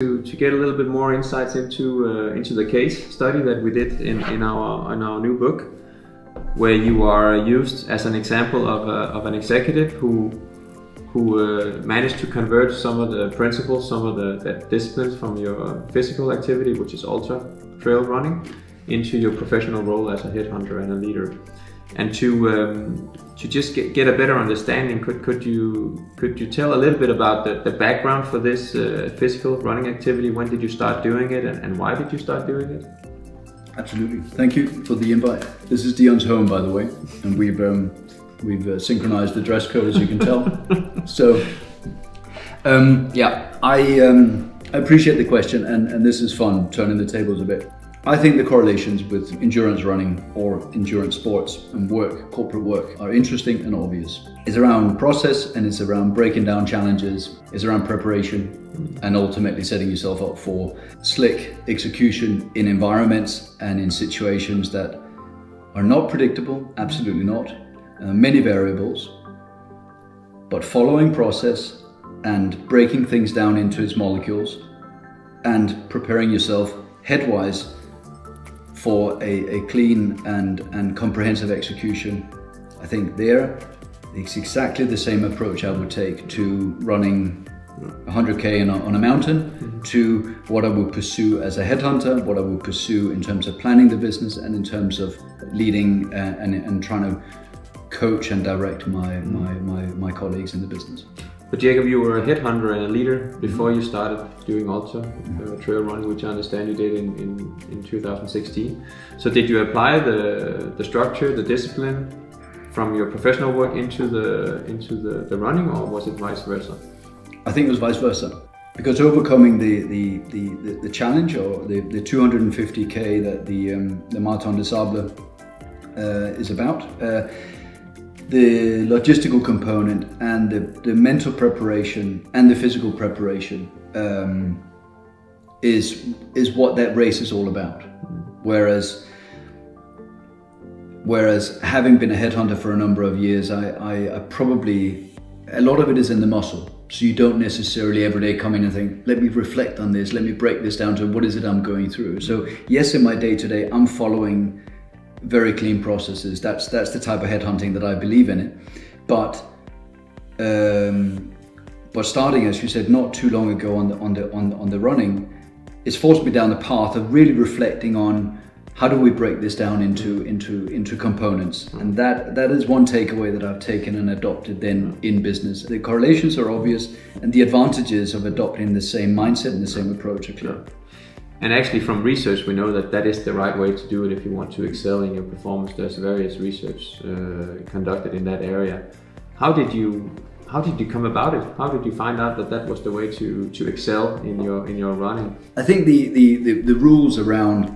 to get a little bit more insights into the case study that we did in our new book, where you are used as an example of an executive who managed to convert some of the principles, some of the disciplines from your physical activity, which is ultra trail running, into your professional role as a headhunter and a leader. And to just get a better understanding, could you tell a little bit about the background for this physical running activity? When did you start doing it, and why did you start doing it? Absolutely. Thank you for the invite. This is Dion's home, by the way, and we've synchronized the dress code, as you can tell. So, I appreciate the question, and this is fun, turning the tables a bit. I think the correlations with endurance running or endurance sports and work, corporate work, are interesting and obvious. It's around process, and it's around breaking down challenges, it's around preparation, and ultimately setting yourself up for slick execution in environments and in situations that are not predictable, absolutely not, many variables, but following process and breaking things down into its molecules and preparing yourself headwise for a clean and comprehensive execution. I think it's exactly the same approach I would take to running 100k on a mountain, to what I would pursue as a headhunter, what I would pursue in terms of planning the business, and in terms of leading and trying to coach and direct my colleagues in the business. But Jacob, you were a headhunter and a leader before you started doing ultra trail running, which I understand you did in 2016. So did you apply the structure, the discipline from your professional work into the running, or was it vice versa? I think it was vice versa, because overcoming the challenge, or the 250k that the Marathon des Sables is about. The logistical component and the mental preparation and the physical preparation is what that race is all about. Whereas having been a headhunter for a number of years, I probably, a lot of it is in the muscle. So you don't necessarily every day come in and think, let me reflect on this, let me break this down to what is it I'm going through. So yes, in my day-to-day, I'm following very clean processes. That's the type of headhunting that I believe in it. But starting, as you said, not too long ago on the running, it's forced me down the path of really reflecting on how do we break this down into components. And that is one takeaway that I've taken and adopted then in business. The correlations are obvious, and the advantages of adopting the same mindset and the same approach are clear. And actually, from research, we know that is the right way to do it if you want to excel in your performance. There's various research conducted in that area. How did you come about it? How did you find out that was the way to excel in your running? I think the rules around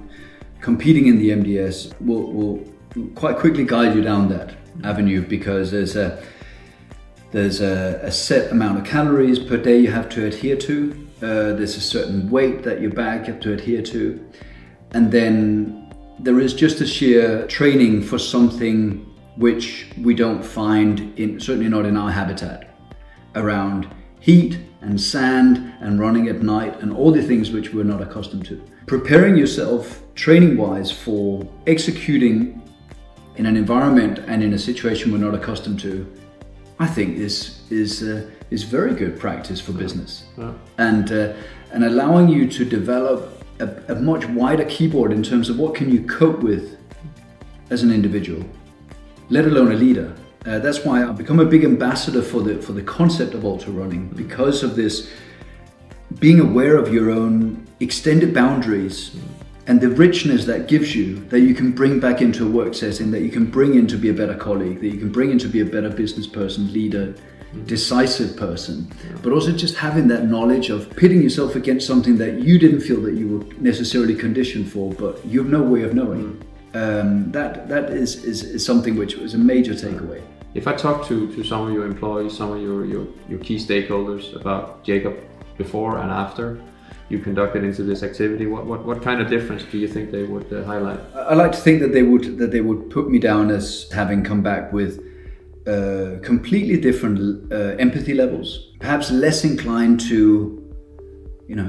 competing in the MDS will quite quickly guide you down that avenue, because there's a set amount of calories per day you have to adhere to. There's a certain weight that your bag have to adhere to, and then there is just a sheer training for something which we don't find certainly not in our habitat, around heat and sand and running at night and all the things which we're not accustomed to. Preparing yourself training wise for executing in an environment and in a situation we're not accustomed to, I think is very good practice for business. Yeah. And allowing you to develop a much wider keyboard in terms of what can you cope with as an individual, let alone a leader. That's why I've become a big ambassador for the concept of ultra running, because of this being aware of your own extended boundaries and the richness that gives you, that you can bring back into a work setting, that you can bring in to be a better colleague, that you can bring in to be a better business person, leader, decisive person, but also just having that knowledge of pitting yourself against something that you didn't feel that you were necessarily conditioned for, but you have no way of knowing. That is something which was a major takeaway. If I talk to some of your employees, some of your key stakeholders about Jacob before and after you conducted into this activity, what kind of difference do you think they would highlight? I like to think that they would put me down as having come back with completely different empathy levels, perhaps less inclined to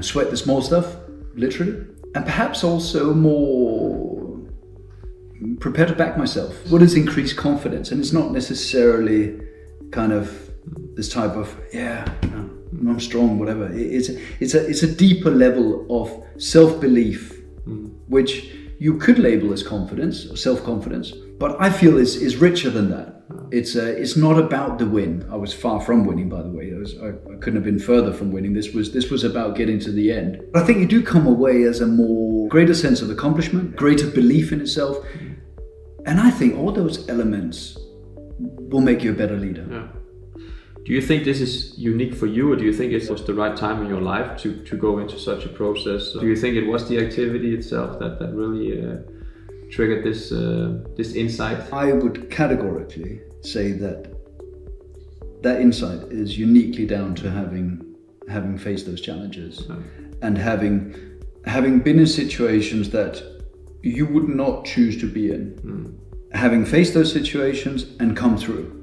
sweat the small stuff, literally, and perhaps also more prepare to back myself. What is increased confidence? And it's not necessarily kind of this type of I'm strong, whatever. It's a deeper level of self-belief, which you could label as confidence or self-confidence, but I feel is richer than that. It's not about the win. I was far from winning, by the way. I couldn't have been further from winning. This was about getting to the end. But I think you do come away as a greater sense of accomplishment, greater belief in itself, and I think all those elements will make you a better leader. Yeah. Do you think this is unique for you, or do you think it was the right time in your life to go into such a process? Do you think it was the activity itself that really triggered this insight? I would categorically say that insight is uniquely down to having faced those challenges, and having been in situations that you would not choose to be in, having faced those situations and come through.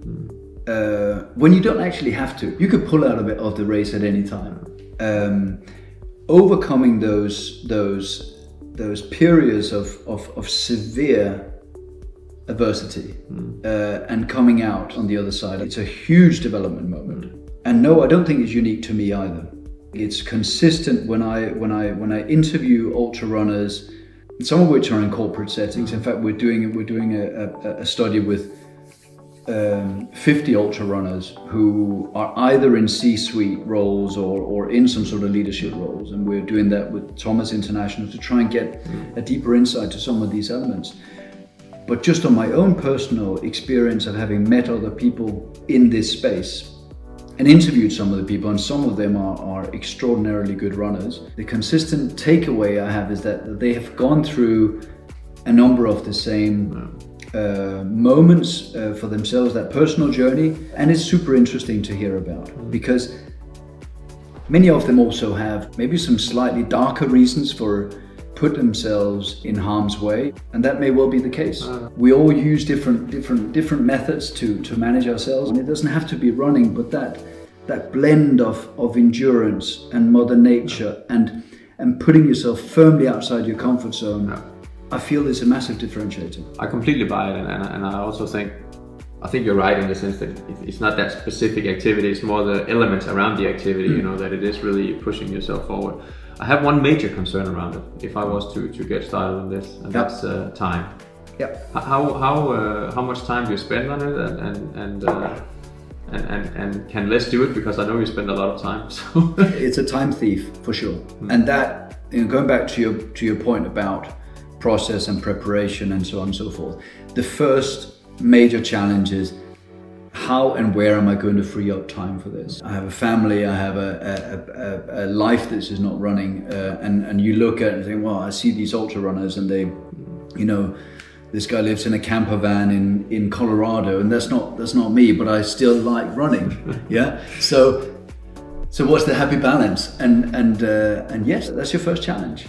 When you don't actually have to, you could pull out of the race at any time. Overcoming those periods of severe adversity and coming out on the other side, it's a huge development moment. And no, I don't think it's unique to me either. It's consistent when I interview ultra runners, some of which are in corporate settings. In fact, we're doing a study with 50 ultra runners who are either in C-suite roles or in some sort of leadership roles, and we're doing that with Thomas International to try and get a deeper insight to some of these elements. But just on my own personal experience of having met other people in this space and interviewed some of the people, and some of them are extraordinarily good runners, the consistent takeaway I have is that they have gone through a number of the same moments for themselves, that personal journey, and it's super interesting to hear about, because many of them also have maybe some slightly darker reasons for put themselves in harm's way, and that may well be the case. We all use different methods to manage ourselves, and it doesn't have to be running, but that blend of endurance and mother nature and putting yourself firmly outside your comfort zone, I feel is a massive differentiator. I completely buy it, and I also think you're right in the sense that it's not that specific activity, it's more the elements around the activity, that it is really pushing yourself forward. I have one major concern around it, if I was to get started on this, and that's time. How much time do you spend on it, and can less do it, because I know you spend a lot of time. So it's a time thief for sure, and that, going back to your point about process and preparation and so on and so forth, the first major challenge is how and where am I going to free up time for this? I have a family, I have a life that is not running, and you look at it and think, well, I see these ultra runners and they, this guy lives in a camper van in Colorado, and that's not me, but I still like running. So what's the happy balance? And yes, that's your first challenge.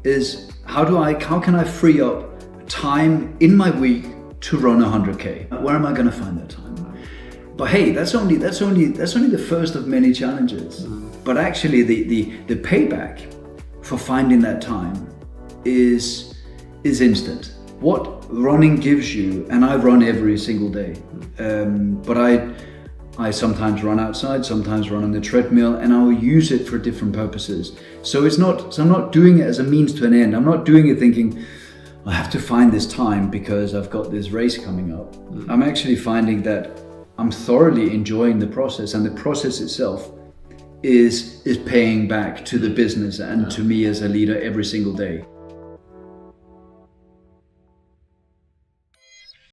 Is how can I free up time in my week to run 100K? Where am I going to find that time? But hey, that's only the first of many challenges. But actually, the payback for finding that time is instant. What running gives you, and I run every single day, but I sometimes run outside, sometimes run on the treadmill, and I will use it for different purposes. So I'm not doing it as a means to an end. I'm not doing it thinking, I have to find this time because I've got this race coming up. I'm actually finding that I'm thoroughly enjoying the process, and the process itself is paying back to the business and to me as a leader every single day.